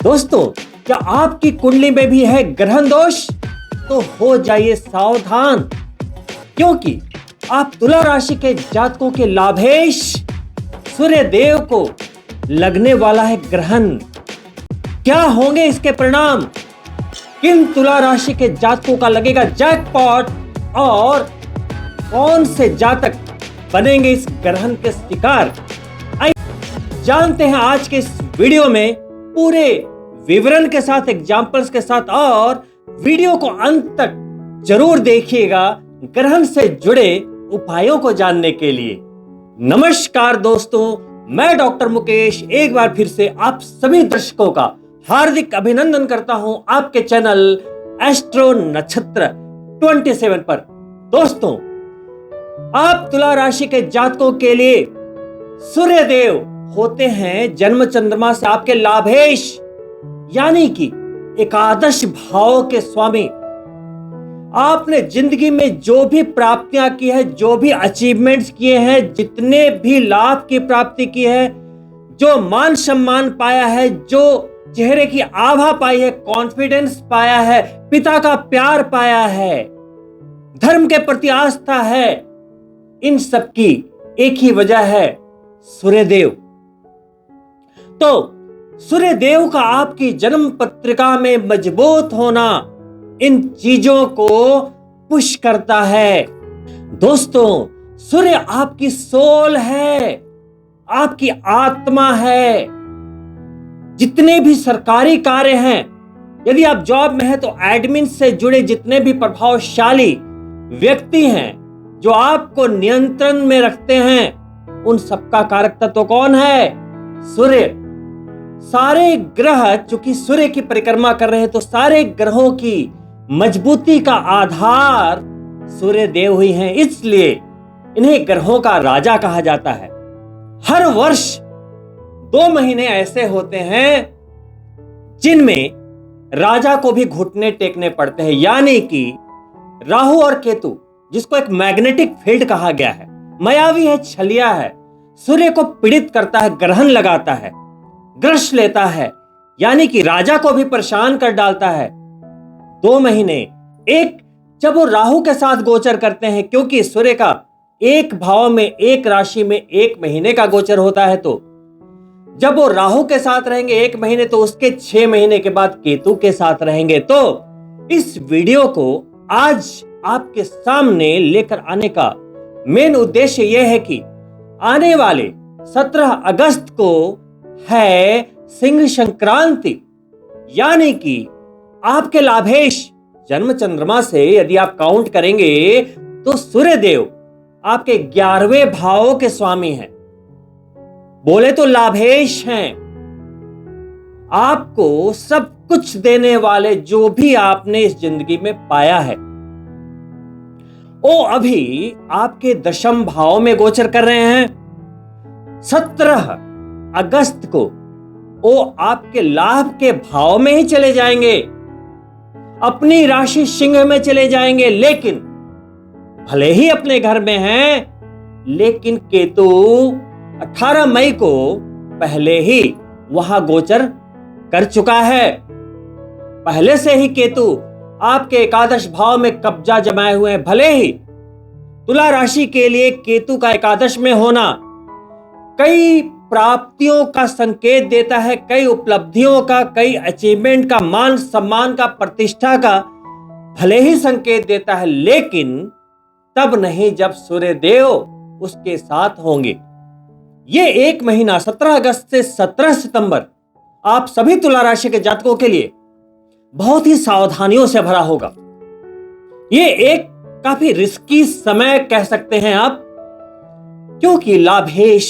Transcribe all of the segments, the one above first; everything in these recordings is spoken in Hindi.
दोस्तों, क्या आपकी कुंडली में भी है ग्रहण दोष? तो हो जाइए सावधान, क्योंकि आप तुला राशि के जातकों के लाभेश सूर्य देव को लगने वाला है ग्रहण। क्या होंगे इसके परिणाम? किन तुला राशि के जातकों का लगेगा जैकपॉट और कौन से जातक बनेंगे इस ग्रहण के शिकार? आइए जानते हैं आज के इस वीडियो में पूरे विवरण के साथ, एग्जाम्पल्स के साथ, और वीडियो को अंत तक जरूर देखिएगा ग्रहण से जुड़े उपायों को जानने के लिए। नमस्कार दोस्तों, मैं डॉक्टर मुकेश एक बार फिर से आप सभी दर्शकों का हार्दिक अभिनंदन करता हूं आपके चैनल एस्ट्रो नक्षत्र 27 पर। दोस्तों, आप तुला राशि के जातकों के लिए सूर्य देव होते हैं जन्म चंद्रमा से आपके लाभेश, यानी कि एकादश भाव के स्वामी। आपने जिंदगी में जो भी प्राप्तियां की है, जो भी अचीवमेंट्स किए हैं, जितने भी लाभ की प्राप्ति की है, जो मान सम्मान पाया है, जो चेहरे की आभा पाई है, कॉन्फिडेंस पाया है, पिता का प्यार पाया है, धर्म के प्रति आस्था है, इन सब की एक ही वजह है सूर्यदेव। तो सूर्यदेव का आपकी जन्म पत्रिका में मजबूत होना इन चीजों को पुश करता है। दोस्तों, सूर्य आपकी सोल है, आपकी आत्मा है। जितने भी सरकारी कार्य हैं, यदि आप जॉब में हैं तो एडमिन से जुड़े जितने भी प्रभावशाली व्यक्ति हैं जो आपको नियंत्रण में रखते हैं, उन सबका कारक तत्व कौन है? सूर्य। सारे ग्रह चूंकि सूर्य की परिक्रमा कर रहे हैं, तो सारे ग्रहों की मजबूती का आधार सूर्य देव ही हैं, इसलिए इन्हें ग्रहों का राजा कहा जाता है। हर वर्ष 2 महीने ऐसे होते हैं जिनमें राजा को भी घुटने टेकने पड़ते हैं, यानी कि राहु और केतु, जिसको एक मैग्नेटिक फील्ड कहा गया है, मायावी है, छलिया है, सूर्य को पीड़ित करता है, ग्रहण लगाता है, ग्रस लेता है, यानी कि राजा को भी परेशान कर डालता है। 2 महीने एक जब वो राहु के साथ गोचर करते हैं, क्योंकि सूर्य का एक भाव में, एक राशि में 1 महीने का गोचर होता है, तो जब वो राहु के साथ रहेंगे 1 महीने, तो उसके 6 महीने के बाद केतु के साथ रहेंगे। तो इस वीडियो को आज आपके सामने लेकर आने का मेन उद्देश्य यह है कि आने वाले 17 अगस्त को है सिंह संक्रांति, यानी कि आपके लाभेश जन्म चंद्रमा से यदि आप काउंट करेंगे तो सूर्यदेव आपके 11वें भाव के स्वामी हैं, बोले तो लाभेश हैं। आपको सब कुछ देने वाले जो भी आपने इस जिंदगी में पाया है, वो अभी आपके 10वें भाव में गोचर कर रहे हैं। 17 अगस्त को वो आपके लाभ के भाव में ही चले जाएंगे, अपनी राशि सिंह में चले जाएंगे। लेकिन भले ही अपने घर में हैं, लेकिन केतु 18 मई को पहले ही वहां गोचर कर चुका है। पहले से ही केतु आपके एकादश भाव में कब्जा जमाए हुए हैं। भले ही तुला राशि के लिए केतु का एकादश में होना कई प्राप्तियों का संकेत देता है, कई उपलब्धियों का, कई अचीवमेंट का, मान सम्मान का, प्रतिष्ठा का भले ही संकेत देता है, लेकिन तब नहीं जब सूर्यदेव उसके साथ होंगे। ये 1 महीना 17 अगस्त से 17 सितंबर आप सभी तुला राशि के जातकों के लिए बहुत ही सावधानियों से भरा होगा। ये एक काफी रिस्की समय कह सकते हैं आप, क्योंकि लाभेश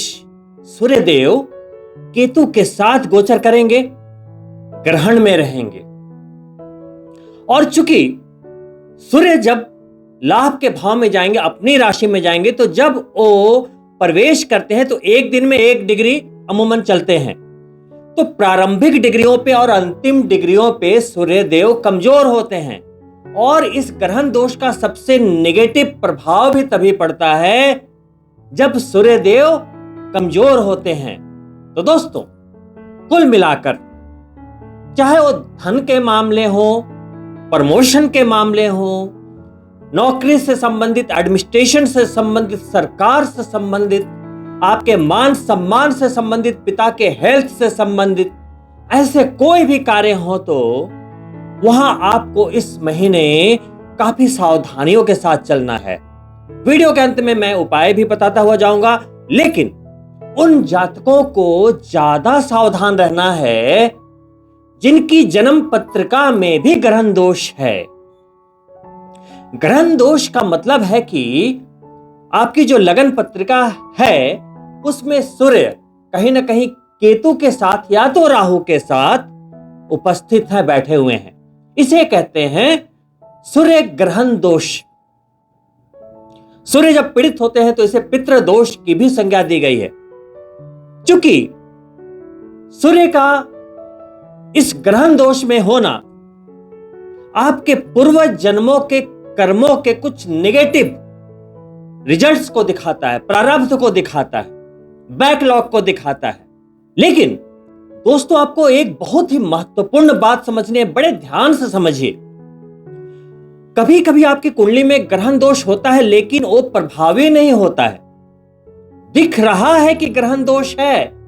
सूर्यदेव केतु के साथ गोचर करेंगे, ग्रहण में रहेंगे। और चूंकि सूर्य जब लाभ के भाव में जाएंगे, अपनी राशि में जाएंगे, तो जब वो प्रवेश करते हैं तो 1 दिन में 1 डिग्री अमूमन चलते हैं। तो प्रारंभिक डिग्रियों पे और अंतिम डिग्रियों पे सूर्यदेव कमजोर होते हैं, और इस ग्रहण दोष का सबसे नेगेटिव प्रभाव भी तभी पड़ता है जब सूर्यदेव कमजोर होते हैं। तो दोस्तों, कुल मिलाकर चाहे वो धन के मामले हो, प्रमोशन के मामले हो, नौकरी से संबंधित, एडमिनिस्ट्रेशन से संबंधित, सरकार से संबंधित, आपके मान सम्मान से संबंधित, पिता के हेल्थ से संबंधित, ऐसे कोई भी कार्य हो तो वहां आपको इस महीने काफी सावधानियों के साथ चलना है। वीडियो के अंत में मैं उपाय भी बताता हुआ जाऊंगा, लेकिन उन जातकों को ज्यादा सावधान रहना है जिनकी जन्म पत्रिका में भी ग्रहण दोष है। ग्रहण दोष का मतलब है कि आपकी जो लगन पत्रिका है उसमें सूर्य कहीं ना कहीं केतु के साथ या तो राहु के साथ उपस्थित है, बैठे हुए हैं। इसे कहते हैं सूर्य ग्रहण दोष। सूर्य जब पीड़ित होते हैं तो इसे पितृ दोष की भी संज्ञा दी गई है। चूंकि सूर्य का इस ग्रहण दोष में होना आपके पूर्व जन्मों के कर्मों के कुछ नेगेटिव रिजल्ट्स को दिखाता है, प्रारब्ध को दिखाता है, बैकलॉग को दिखाता है। लेकिन दोस्तों, आपको एक बहुत ही महत्वपूर्ण बात समझनी है, बड़े ध्यान से समझिए। कभी कभी आपकी कुंडली में ग्रहण दोष होता है लेकिन वो प्रभावी नहीं होता है। दिख रहा है कि ग्रहण दोष है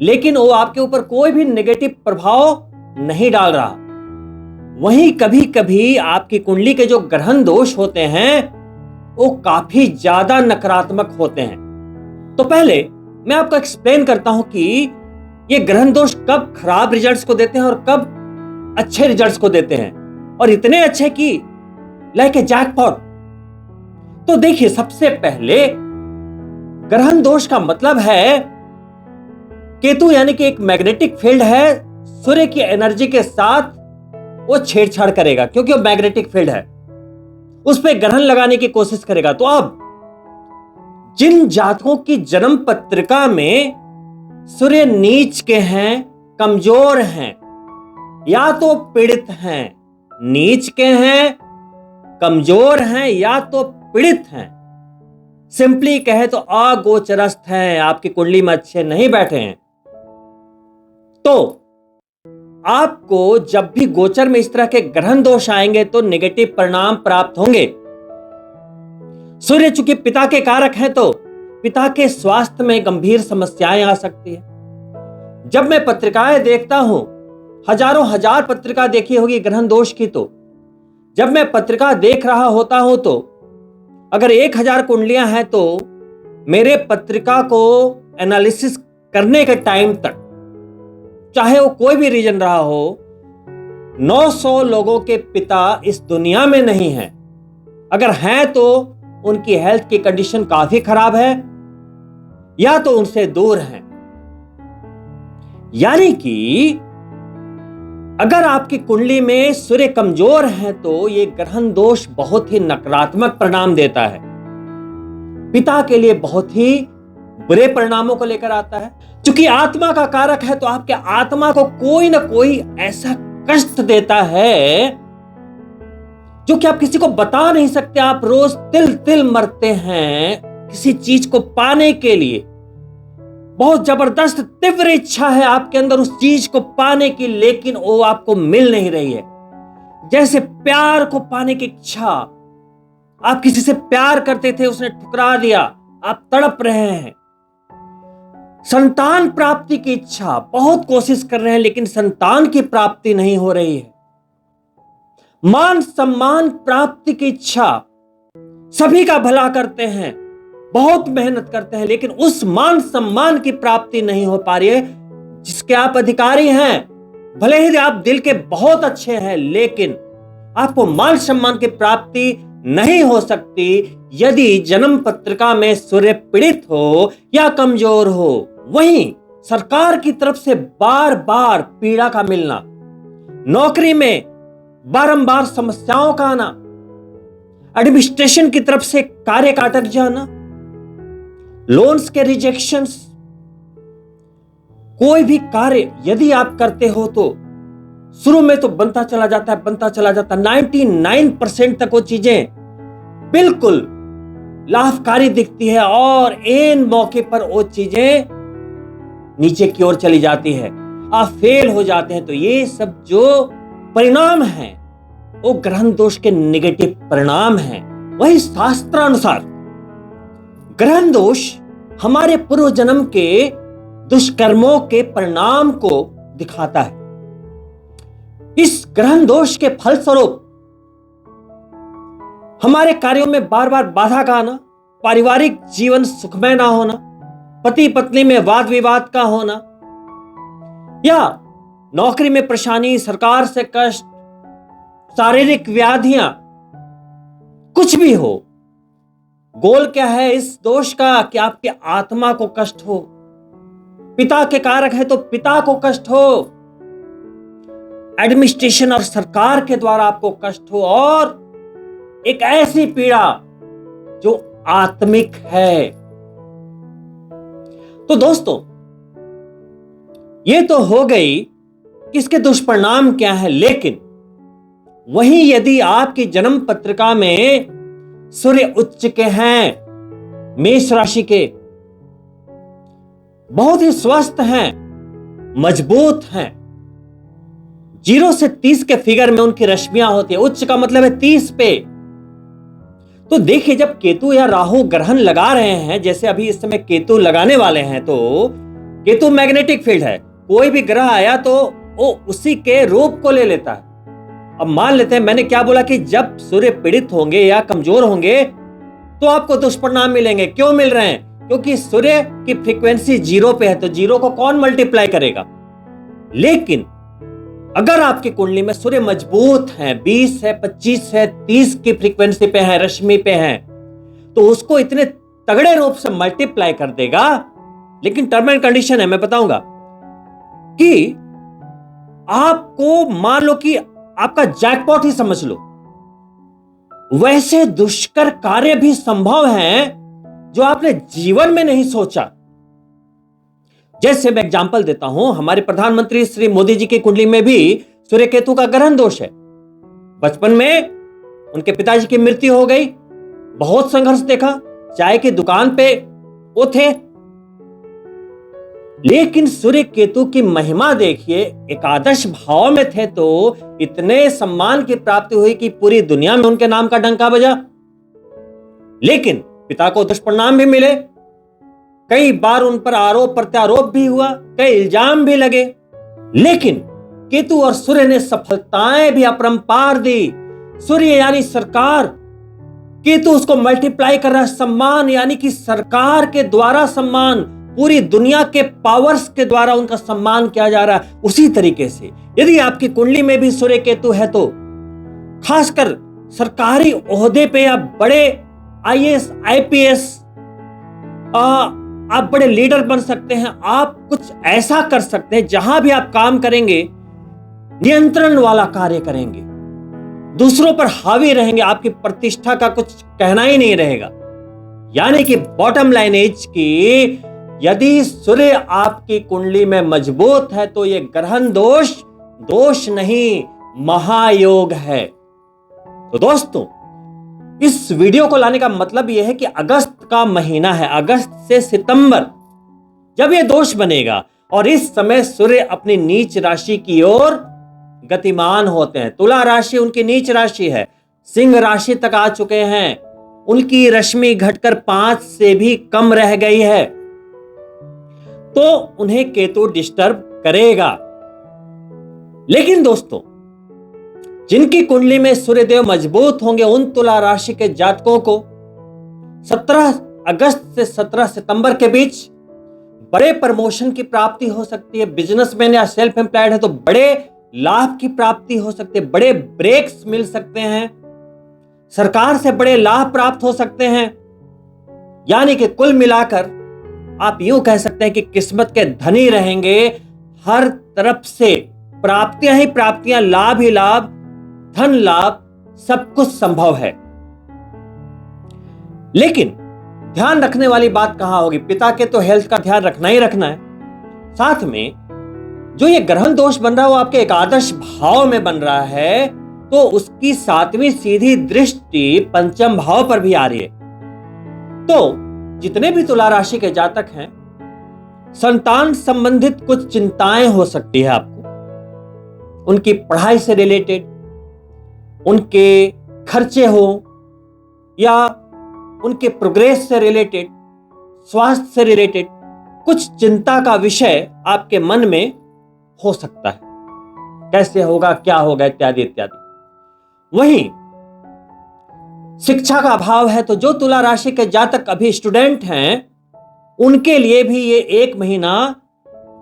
लेकिन वो आपके ऊपर कोई भी नेगेटिव प्रभाव नहीं डाल रहा। वहीं कभी कभी आपकी कुंडली के जो ग्रहण दोष होते हैं वो काफी ज्यादा नकारात्मक होते हैं। तो पहले मैं आपको एक्सप्लेन करता हूं कि ये ग्रहण दोष कब खराब रिजल्ट्स को देते हैं और कब अच्छे रिजल्ट्स को देते हैं, और इतने अच्छे कि लाइक ए जैकपॉट। तो देखिए, सबसे पहले ग्रहण दोष का मतलब है केतु यानी कि एक मैग्नेटिक फील्ड है, सूर्य की एनर्जी के साथ वो छेड़छाड़ करेगा क्योंकि वो मैग्नेटिक फील्ड है, उस पर ग्रहण लगाने की कोशिश करेगा। तो अब जिन जातकों की जन्म पत्रिका में सूर्य नीच के हैं, कमजोर हैं, या तो पीड़ित हैं, नीच के हैं, कमजोर हैं, या तो पीड़ित हैं, सिंपली कहे तो अगोचरस्थ हैं, आपकी कुंडली में अच्छे नहीं बैठे हैं, तो आपको जब भी गोचर में इस तरह के ग्रहण दोष आएंगे तो नेगेटिव परिणाम प्राप्त होंगे। सूर्य चूंकि पिता के कारक हैं तो पिता के स्वास्थ्य में गंभीर समस्याएं आ सकती है। जब मैं पत्रिकाएं देखता हूं, हजारों हजार पत्रिका देखी होगी ग्रहण दोष की, तो जब मैं पत्रिका देख रहा होता हूं तो अगर 1000 कुंडलियां हैं तो मेरे पत्रिका को एनालिसिस करने के टाइम तक, चाहे वो कोई भी रीजन रहा हो, 900 लोगों के पिता इस दुनिया में नहीं हैं। अगर हैं तो उनकी हेल्थ की कंडीशन काफी खराब है या तो उनसे दूर हैं। यानी कि अगर आपकी कुंडली में सूर्य कमजोर है तो ये ग्रहण दोष बहुत ही नकारात्मक परिणाम देता है, पिता के लिए बहुत ही बुरे परिणामों को लेकर आता है। चूंकि आत्मा का कारक है तो आपके आत्मा को कोई ना कोई ऐसा कष्ट देता है जो कि आप किसी को बता नहीं सकते। आप रोज तिल तिल मरते हैं किसी चीज को पाने के लिए, बहुत जबरदस्त तीव्र इच्छा है आपके अंदर उस चीज को पाने की, लेकिन वो आपको मिल नहीं रही है। जैसे प्यार को पाने की इच्छा, आप किसी से प्यार करते थे, उसने ठुकरा दिया, आप तड़प रहे हैं। संतान प्राप्ति की इच्छा, बहुत कोशिश कर रहे हैं लेकिन संतान की प्राप्ति नहीं हो रही है। मान सम्मान प्राप्ति की इच्छा, सभी का भला करते हैं, बहुत मेहनत करते हैं, लेकिन उस मान सम्मान की प्राप्ति नहीं हो पा रही है जिसके आप अधिकारी हैं। भले ही आप दिल के बहुत अच्छे हैं लेकिन आपको मान सम्मान की प्राप्ति नहीं हो सकती यदि जन्म पत्रिका में सूर्य पीड़ित हो या कमजोर हो। वहीं सरकार की तरफ से बार बार पीड़ा का मिलना, नौकरी में बारंबार समस्याओं का आना, एडमिनिस्ट्रेशन की तरफ से कार्य का अटक जाना, लोन्स के रिजेक्शंस, कोई भी कार्य यदि आप करते हो तो शुरू में तो बनता चला जाता है 99% तक वो चीजें बिल्कुल लाभकारी दिखती है और एन मौके पर वो चीजें नीचे की ओर चली जाती है। आप फेल हो जाते हैं, तो ये सब जो परिणाम हैं वो ग्रहण दोष के नेगेटिव परिणाम हैं। वही शास्त्रानुसार ग्रहण दोष हमारे पूर्व जन्म के दुष्कर्मों के परिणाम को दिखाता है। इस ग्रहण दोष के फलस्वरूप हमारे कार्यों में बार बार बाधा का आना, पारिवारिक जीवन सुखमय ना होना, पति पत्नी में वाद विवाद का होना, या नौकरी में परेशानी, सरकार से कष्ट, शारीरिक व्याधियां, कुछ भी हो। गोल क्या है इस दोष का? कि आपके आत्मा को कष्ट हो। पिता के कारक है तो पिता को कष्ट हो, एडमिनिस्ट्रेशन और सरकार के द्वारा आपको कष्ट हो, और एक ऐसी पीड़ा जो आत्मिक है। तो दोस्तों, ये तो हो गई कि इसके दुष्परिणाम क्या है। लेकिन वहीं यदि आपकी जन्म पत्रिका में सूर्य उच्च के हैं, मेष राशि के, बहुत ही स्वस्थ हैं, मजबूत हैं, 0 से 30 के फिगर में उनकी रश्मियां होती है, उच्च का मतलब है 30 पे, तो देखिए जब केतु या राहु ग्रहण लगा रहे हैं, जैसे अभी इस समय केतु लगाने वाले हैं, तो केतु मैग्नेटिक फील्ड है, कोई भी ग्रह आया तो वो उसी के रूप को ले लेता है। अब मान लेते हैं, मैंने क्या बोला कि जब सूर्य पीड़ित होंगे या कमजोर होंगे तो आपको दुष्परिणाम मिलेंगे। क्यों मिल रहे हैं? क्योंकि सूर्य की फ्रीक्वेंसी 0 पे है, तो 0 को कौन मल्टीप्लाई करेगा। लेकिन अगर आपकी कुंडली में सूर्य मजबूत है, 20 है, 25 है, 30 की फ्रीक्वेंसी पे है, रश्मि पे है, तो उसको इतने तगड़े रूप से मल्टीप्लाई कर देगा। लेकिन टर्म एंड कंडीशन है, मैं बताऊंगा कि आपको, मान लो कि आपका जैकपॉट ही समझ लो, वैसे दुष्कर कार्य भी संभव हैं जो आपने जीवन में नहीं सोचा। जैसे मैं एग्जांपल देता हूं, हमारे प्रधानमंत्री श्री मोदी जी की कुंडली में भी सूर्य केतु का ग्रहण दोष है। बचपन में उनके पिताजी की मृत्यु हो गई, बहुत संघर्ष देखा, चाय की दुकान पे वो थे, लेकिन सूर्य केतु की महिमा देखिए, एकादश भाव में थे तो इतने सम्मान की प्राप्ति हुई कि पूरी दुनिया में उनके नाम का डंका बजा। लेकिन पिता को दुष्परिणाम भी मिले, कई बार उन पर आरोप प्रत्यारोप भी हुआ, कई इल्जाम भी लगे, लेकिन केतु और सूर्य ने सफलताएं भी अपरंपार दी। सूर्य यानी सरकार, केतु उसको मल्टीप्लाई कर रहा है, सम्मान यानी कि सरकार के द्वारा सम्मान, पूरी दुनिया के पावर्स के द्वारा उनका सम्मान किया जा रहा है। उसी तरीके से यदि आपकी कुंडली में भी सूर्य केतु है तो खासकर सरकारी ओहदे पे आप बड़े IAS IPS, आप बड़े लीडर बन सकते हैं। आप कुछ ऐसा कर सकते हैं जहां भी आप काम करेंगे नियंत्रण वाला कार्य करेंगे, दूसरों पर हावी रहेंगे, आपकी प्रतिष्ठा का कुछ कहना ही नहीं रहेगा। यानी कि बॉटम लाइन इज की यदि सूर्य आपकी कुंडली में मजबूत है तो यह ग्रहण दोष दोष नहीं, महायोग है। तो दोस्तों, इस वीडियो को लाने का मतलब यह है कि अगस्त का महीना है, अगस्त से सितंबर जब यह दोष बनेगा, और इस समय सूर्य अपनी नीच राशि की ओर गतिमान होते हैं। तुला राशि उनकी नीच राशि है, सिंह राशि तक आ चुके हैं, उनकी रश्मि घटकर 5 से भी कम रह गई है, तो उन्हें केतु डिस्टर्ब करेगा। लेकिन दोस्तों, जिनकी कुंडली में सूर्यदेव मजबूत होंगे, उन तुला राशि के जातकों को 17 अगस्त से 17 सितंबर के बीच बड़े प्रमोशन की प्राप्ति हो सकती है। बिजनेसमैन या सेल्फ एम्प्लॉयड है तो बड़े लाभ की प्राप्ति हो सकती है, बड़े ब्रेक्स मिल सकते हैं, सरकार से बड़े लाभ प्राप्त हो सकते हैं। यानी कि कुल मिलाकर आप यूं कह सकते हैं कि किस्मत के धनी रहेंगे, हर तरफ से प्राप्तियां ही प्राप्तियां, लाभ ही लाभ, धन लाभ, सब कुछ संभव है। लेकिन ध्यान रखने वाली बात कहां होगी? पिता के तो हेल्थ का ध्यान रखना ही रखना है, साथ में जो ये ग्रहण दोष बन रहा है वो आपके एकादश भाव में बन रहा है, तो उसकी 7वीं सीधी दृष्टि पंचम भाव पर भी आ रही है। तो जितने भी तुला राशि के जातक हैं संतान संबंधित कुछ चिंताएं हो सकती है आपको, उनकी पढ़ाई से रिलेटेड, उनके खर्चे हो या उनके प्रोग्रेस से रिलेटेड, स्वास्थ्य से रिलेटेड कुछ चिंता का विषय आपके मन में हो सकता है। कैसे होगा, क्या होगा, इत्यादि इत्यादि। वहीं शिक्षा का अभाव है तो जो तुला राशि के जातक अभी स्टूडेंट हैं उनके लिए भी ये एक महीना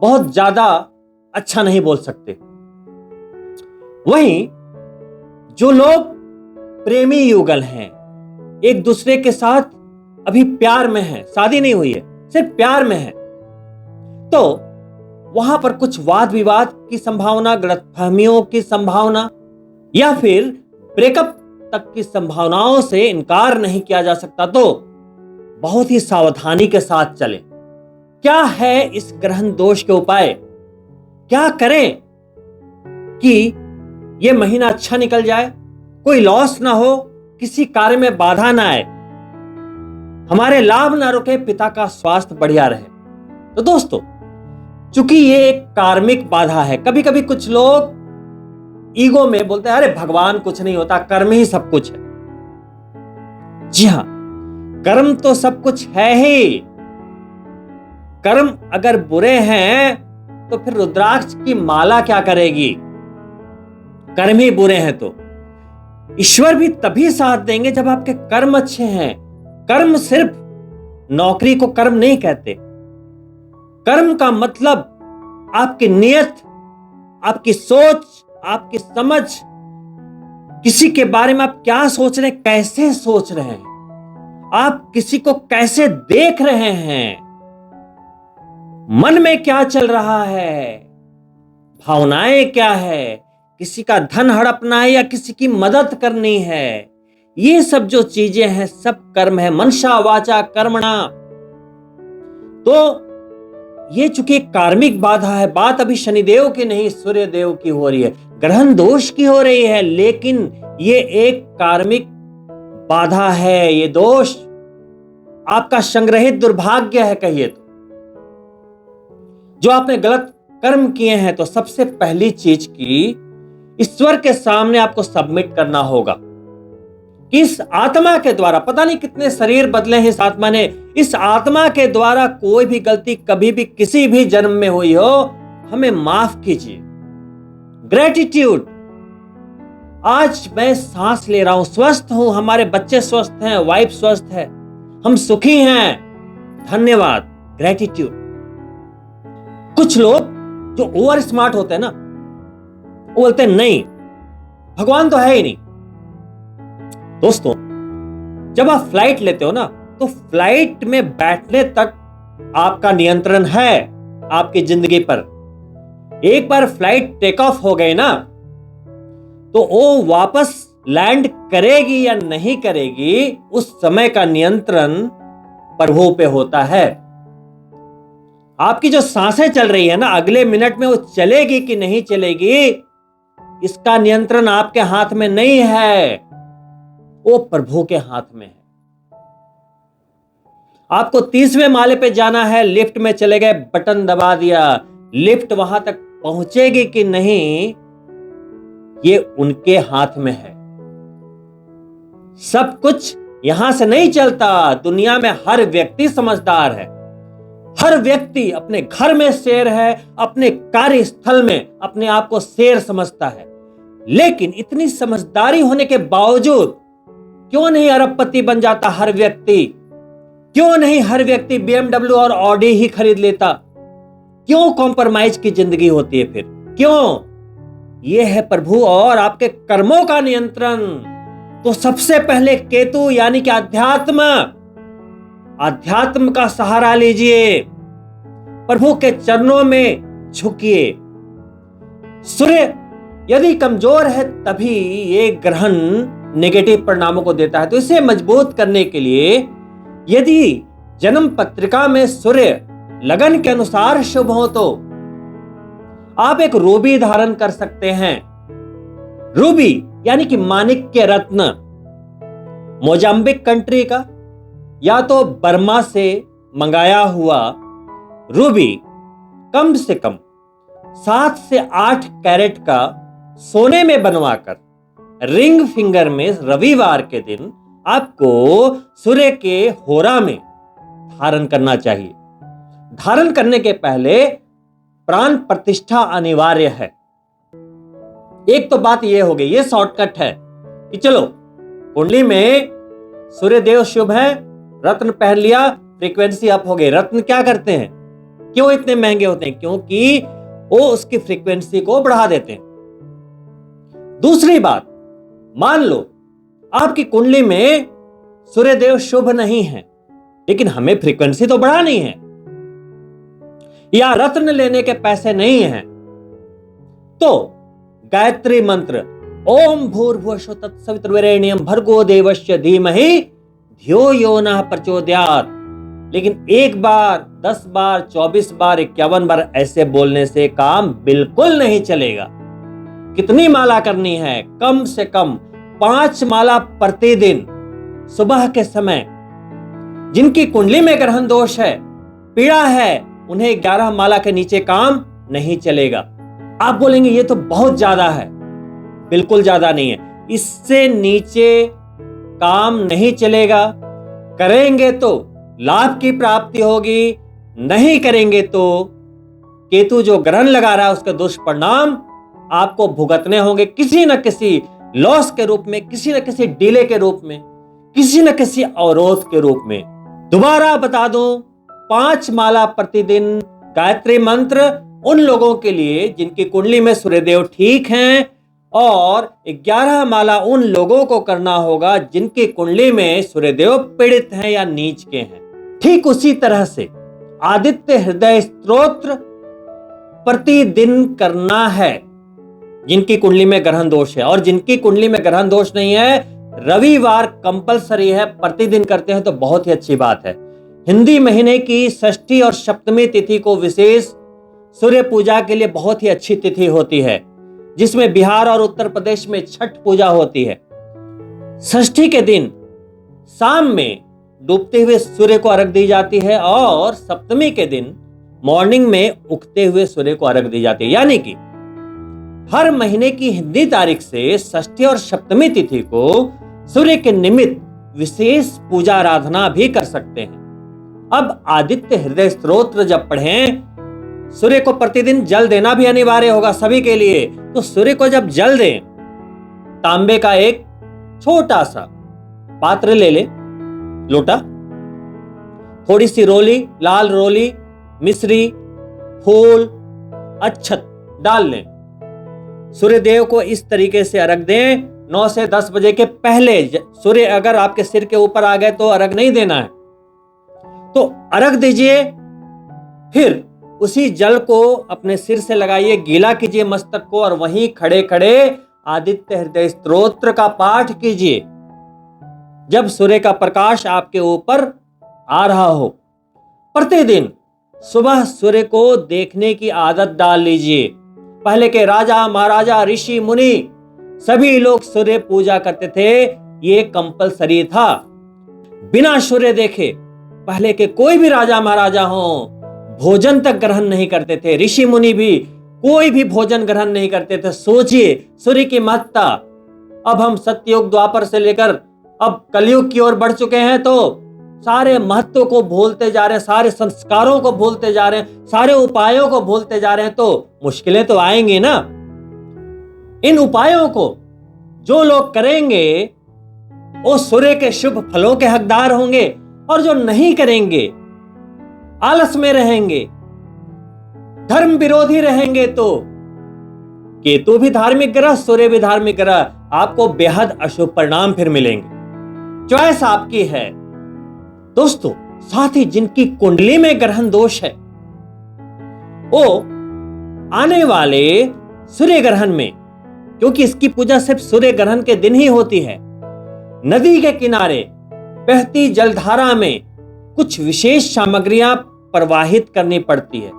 बहुत ज्यादा अच्छा नहीं बोल सकते। वहीं जो लोग प्रेमी युगल हैं, एक दूसरे के साथ अभी प्यार में हैं, शादी नहीं हुई है, सिर्फ प्यार में है, तो वहां पर कुछ वाद विवाद की संभावना, गलतफहमियों की संभावना या फिर ब्रेकअप तक की संभावनाओं से इनकार नहीं किया जा सकता। तो बहुत ही सावधानी के साथ चलें। क्या है इस ग्रहण दोष के उपाय, क्या करें कि यह महीना अच्छा निकल जाए, कोई लॉस ना हो, किसी कार्य में बाधा ना आए, हमारे लाभ ना रुके, पिता का स्वास्थ्य बढ़िया रहे। तो दोस्तों, चूंकि ये एक कार्मिक बाधा है, कभी कभी कुछ लोग ईगो में बोलते हैं अरे भगवान कुछ नहीं होता, कर्म ही सब कुछ है। जी हां, कर्म तो सब कुछ है ही। कर्म अगर बुरे हैं तो फिर रुद्राक्ष की माला क्या करेगी? कर्म ही बुरे हैं तो ईश्वर भी तभी साथ देंगे जब आपके कर्म अच्छे हैं। कर्म सिर्फ नौकरी को कर्म नहीं कहते। कर्म का मतलब आपकी नियत, आपकी सोच, आपकी समझ, किसी के बारे में आप क्या सोच रहे हैं, कैसे सोच रहे हैं, आप किसी को कैसे देख रहे हैं, मन में क्या चल रहा है, भावनाएं क्या है, किसी का धन हड़पना है या किसी की मदद करनी है, ये सब जो चीजें हैं सब कर्म है। मनसा वाचा कर्मणा। तो ये चूंकि कार्मिक बाधा है, बात अभी शनिदेव की नहीं सूर्य देव की हो रही है, ग्रहण दोष की हो रही है, लेकिन ये एक कार्मिक बाधा है। ये दोष आपका संग्रहित दुर्भाग्य है कहिए तो। जो आपने गलत कर्म किए हैं तो सबसे पहली चीज की ईश्वर के सामने आपको सबमिट करना होगा कि इस आत्मा के द्वारा, पता नहीं कितने शरीर बदले हैं इस आत्मा ने, इस आत्मा के द्वारा कोई भी गलती कभी भी किसी भी जन्म में हुई हो, हमें माफ कीजिए। ग्रेटिट्यूड, आज मैं सांस ले रहा हूं, स्वस्थ हूं, हमारे बच्चे स्वस्थ हैं, वाइफ स्वस्थ है, हम सुखी हैं, धन्यवाद, ग्रेटिट्यूड। कुछ लोग जो ओवर स्मार्ट होते हैं ना, वो बोलते हैं नहीं भगवान तो है ही नहीं। दोस्तों, जब आप फ्लाइट लेते हो ना, तो फ्लाइट में बैठने तक आपका नियंत्रण है आपकी जिंदगी पर। एक बार फ्लाइट टेक ऑफ हो गई ना, तो वो वापस लैंड करेगी या नहीं करेगी, उस समय का नियंत्रण प्रभु पे होता है। आपकी जो सांसें चल रही है ना, अगले मिनट में वो चलेगी कि नहीं चलेगी, इसका नियंत्रण आपके हाथ में नहीं है, वो प्रभु के हाथ में है। आपको 30वें माले पे जाना है, लिफ्ट में चले गए, बटन दबा दिया, लिफ्ट वहां तक पहुंचेगी कि नहीं, ये उनके हाथ में है। सब कुछ यहां से नहीं चलता। दुनिया में हर व्यक्ति समझदार है, हर व्यक्ति अपने घर में शेर है, अपने कार्यस्थल में अपने आप को शेर समझता है। लेकिन इतनी समझदारी होने के बावजूद क्यों नहीं अरबपति बन जाता हर व्यक्ति? क्यों नहीं हर व्यक्ति BMW और ऑडी ही खरीद लेता? क्यों कॉम्प्रोमाइज की जिंदगी होती है फिर? क्यों? यह है प्रभु और आपके कर्मों का नियंत्रण। तो सबसे पहले केतु यानी कि अध्यात्म का सहारा लीजिए, प्रभु के चरणों में झुकिए। सूर्य यदि कमजोर है तभी ये ग्रहण नेगेटिव परिणामों को देता है। तो इसे मजबूत करने के लिए यदि जन्म पत्रिका में सूर्य लगन के अनुसार शुभ हो तो आप एक रूबी धारण कर सकते हैं। रूबी यानी कि माणिक्य रत्न, मोजाम्बिक कंट्री का या तो बर्मा से मंगाया हुआ रूबी कम से कम 7 से 8 कैरेट का सोने में बनवाकर रिंग फिंगर में रविवार के दिन आपको सूर्य के होरा में धारण करना चाहिए। धारण करने के पहले प्राण प्रतिष्ठा अनिवार्य है। एक तो बात यह हो गई, ये शॉर्टकट है कि चलो कुंडली में सूर्य देव शुभ है, रत्न पहन लिया, फ्रीक्वेंसी अप हो गई। रत्न क्या करते हैं, क्यों इतने महंगे होते हैं? क्योंकि वो उसकी फ्रीक्वेंसी को बढ़ा देते हैं। दूसरी बात, मान लो आपकी कुंडली में सूर्यदेव शुभ नहीं है, लेकिन हमें फ्रीक्वेंसी तो बढ़ानी है, या रत्न लेने के पैसे नहीं हैं, तो गायत्री मंत्र ओम भूर्भुवस्सुः तत्सवितुर्वरेण्यं भर्गो देवस्य धीमहि धियो यो नः प्रचोदयात्, लेकिन 1 बार, 10 बार, 24 बार, 51 बार ऐसे बोलने से काम बिल्कुल नहीं चलेगा। कितनी माला करनी है? कम से कम 5 माला प्रतिदिन सुबह के समय। जिनकी कुंडली में ग्रहण दोष है, पीड़ा है, उन्हें 11 माला के नीचे काम नहीं चलेगा। आप बोलेंगे ये तो बहुत ज्यादा है। बिल्कुल ज्यादा नहीं है, इससे नीचे काम नहीं चलेगा। करेंगे तो लाभ की प्राप्ति होगी, नहीं करेंगे तो केतु जो ग्रहण लगा रहा है उसके दुष्परिणाम आपको भुगतने होंगे, किसी न किसी लॉस के रूप में, किसी न किसी डिले के रूप में, किसी न किसी अवरोध के रूप में। दोबारा बता दूं, 5 माला प्रतिदिन गायत्री मंत्र उन लोगों के लिए जिनकी कुंडली में सूर्यदेव ठीक हैं, और 11 माला उन लोगों को करना होगा जिनकी कुंडली में सूर्यदेव पीड़ित हैं या नीच के हैं। ठीक उसी तरह से आदित्य हृदय स्तोत्र प्रतिदिन करना है जिनकी कुंडली में ग्रहण दोष है, और जिनकी कुंडली में ग्रहण दोष नहीं है, रविवार कंपलसरी है, प्रतिदिन करते हैं तो बहुत ही अच्छी बात है। हिंदी महीने की षष्ठी और सप्तमी तिथि को विशेष सूर्य पूजा के लिए बहुत ही अच्छी तिथि होती है, जिसमें बिहार और उत्तर प्रदेश में छठ पूजा होती है। षष्ठी के दिन शाम में डूबते हुए सूर्य को अर्घ दी जाती है, और सप्तमी के दिन मॉर्निंग में उगते हुए सूर्य को अर्घ दी जाती है। यानी कि हर महीने की हिंदी तारीख से षष्ठी और सप्तमी तिथि को सूर्य के निमित्त विशेष पूजा आराधना भी कर सकते हैं। अब आदित्य हृदय स्तोत्र जब पढ़ें, सूर्य को प्रतिदिन जल देना भी अनिवार्य होगा सभी के लिए। तो सूर्य को जब जल दें, तांबे का एक छोटा सा पात्र ले ले, लोटा, थोड़ी सी रोली, लाल रोली, मिश्री, फूल, अक्षत डाल लें। सूर्यदेव को इस तरीके से अर्घ दें। 9 से 10 बजे के पहले सूर्य अगर आपके सिर के ऊपर आ गए तो अर्घ नहीं देना है, तो अर्घ दीजिए। फिर उसी जल को अपने सिर से लगाइए, गीला कीजिए मस्तक को, और वहीं खड़े खड़े आदित्य हृदय स्तोत्र का पाठ कीजिए जब सूर्य का प्रकाश आपके ऊपर आ रहा हो। प्रतिदिन सुबह सूर्य को देखने की आदत डाल लीजिए। पहले के राजा महाराजा ऋषि मुनि सभी लोग सूर्य पूजा करते थे, ये कंपलसरी था। बिना सूर्य देखे पहले के कोई भी राजा महाराजा हो, भोजन तक ग्रहण नहीं करते थे। ऋषि मुनि भी कोई भी भोजन ग्रहण नहीं करते थे। सोचिए सूर्य की महत्ता। अब हम सत्ययुग द्वापर से लेकर अब कलयुग की ओर बढ़ चुके हैं, तो सारे महत्व को भूलते जा रहे हैं, सारे संस्कारों को भूलते जा रहे हैं, सारे उपायों को भूलते जा रहे हैं, तो मुश्किलें तो आएंगी ना। इन उपायों को जो लोग करेंगे वो सूर्य के शुभ फलों के हकदार होंगे, और जो नहीं करेंगे, आलस में रहेंगे, धर्म विरोधी रहेंगे, तो केतु भी धार्मिक ग्रह, सूर्य भी धार्मिक ग्रह, आपको बेहद अशुभ परिणाम फिर मिलेंगे। चॉइस आपकी है दोस्तों। साथ ही जिनकी कुंडली में ग्रहण दोष है, वो आने वाले सूर्य ग्रहण में, क्योंकि इसकी पूजा सिर्फ सूर्य ग्रहण के दिन ही होती है, नदी के किनारे बहती जलधारा में कुछ विशेष सामग्रियां प्रवाहित करनी पड़ती है।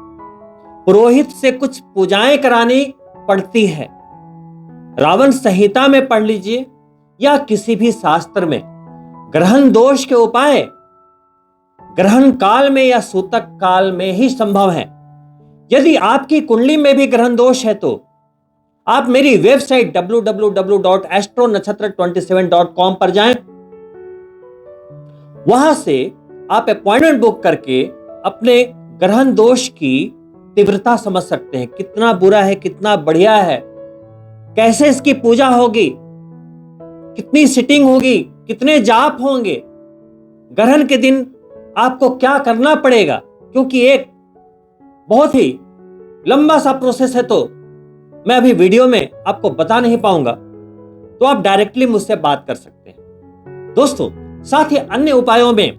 पुरोहित से कुछ पूजाएं करानी पड़ती है। रावण संहिता में पढ़ लीजिए या किसी भी शास्त्र में। ग्रहण दोष के उपाय ग्रहण काल में या सूतक काल में ही संभव है। यदि आपकी कुंडली में भी ग्रहण दोष है तो आप मेरी वेबसाइट www.astronakshatra27.com पर जाएं। वहां से आप अपॉइंटमेंट बुक करके अपने ग्रहण दोष की तीव्रता समझ सकते हैं, कितना बुरा है, कितना बढ़िया है, कैसे इसकी पूजा होगी, कितनी सिटिंग होगी, कितने जाप होंगे, ग्रहण के दिन आपको क्या करना पड़ेगा, क्योंकि एक बहुत ही लंबा सा प्रोसेस है तो मैं अभी वीडियो में आपको बता नहीं पाऊंगा, तो आप डायरेक्टली मुझसे बात कर सकते हैं। दोस्तों, साथ ही अन्य उपायों में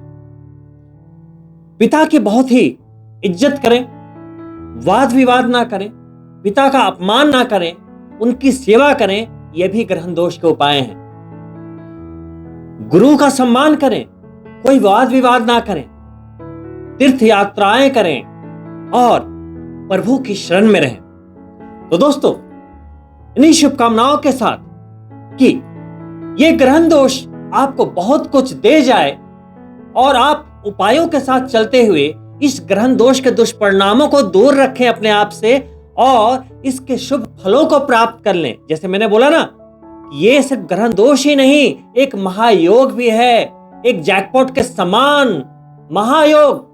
पिता की बहुत ही इज्जत करें, वाद विवाद ना करें, पिता का अपमान ना करें, उनकी सेवा करें, यह भी ग्रहण दोष के उपाय हैं। गुरु का सम्मान करें, कोई वाद विवाद ना करें, तीर्थ यात्राएं करें और प्रभु की शरण में रहें। तो दोस्तों, इन्हीं शुभकामनाओं के साथ कि ये ग्रहण दोष आपको बहुत कुछ दे जाए और आप उपायों के साथ चलते हुए इस ग्रहण दोष के दुष्परिणामों को दूर रखें अपने आप से और इसके शुभ फलों को प्राप्त कर लें। जैसे मैंने बोला ना, ये सिर्फ ग्रहण दोष ही नहीं, एक महायोग भी है, एक जैकपॉट के समान महायोग।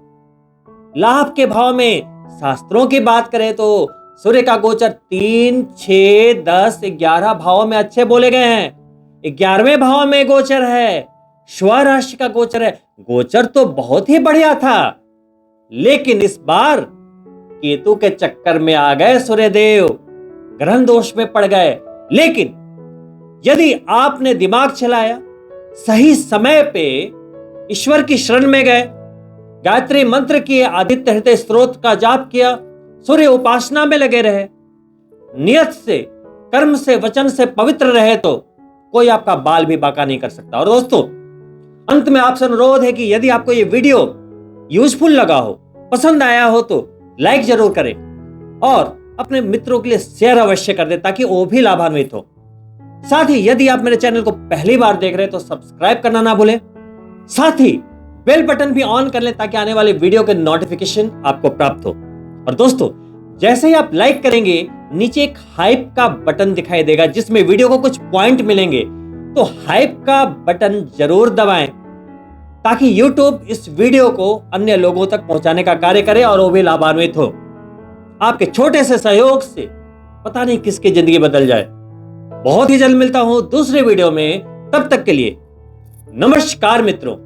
लाभ के भाव में शास्त्रों की बात करें तो सूर्य का गोचर 3, 6, 10, 11 भावों में अच्छे बोले गए हैं। 11वें भाव में गोचर है, श्व राशि का गोचर है। गोचर तो बहुत ही बढ़िया था, लेकिन इस बार केतु के चक्कर में आ गए सूर्यदेव, ग्रहण दोष में पड़ गए। लेकिन यदि आपने दिमाग चलाया, सही समय पे ईश्वर की शरण में गए, गायत्री मंत्र किए, आदित्य हृदय स्तोत्र का जाप किया, सूर्य उपासना में लगे रहे, नियत से, कर्म से, वचन से पवित्र रहे, तो कोई आपका बाल भी बांका नहीं कर सकता। और दोस्तों, अंत में आपसे अनुरोध है कि यदि आपको ये वीडियो यूजफुल लगा हो, पसंद आया हो, तो लाइक जरूर करें और अपने मित्रों के लिए शेयर अवश्य कर दें ताकि वो भी लाभान्वित हो। साथ ही यदि आप मेरे चैनल को पहली बार देख रहे हैं तो सब्सक्राइब करना ना भूलें। साथ ही बेल बटन भी ऑन कर लें ताकि आने वाले वीडियो के नोटिफिकेशन आपको प्राप्त हो। और दोस्तों, जैसे ही आप लाइक करेंगे, नीचे एक हाइप का बटन दिखाई देगा जिसमें वीडियो को कुछ पॉइंट मिलेंगे, तो हाइप का बटन जरूर दबाएं ताकि YouTube इस वीडियो को अन्य लोगों तक पहुंचाने का कार्य करे और वो भी लाभान्वित हो। आपके छोटे से सहयोग से पता नहीं किसकी जिंदगी बदल जाए। बहुत ही जल्द मिलता हूं दूसरे वीडियो में, तब तक के लिए नमस्कार मित्रों।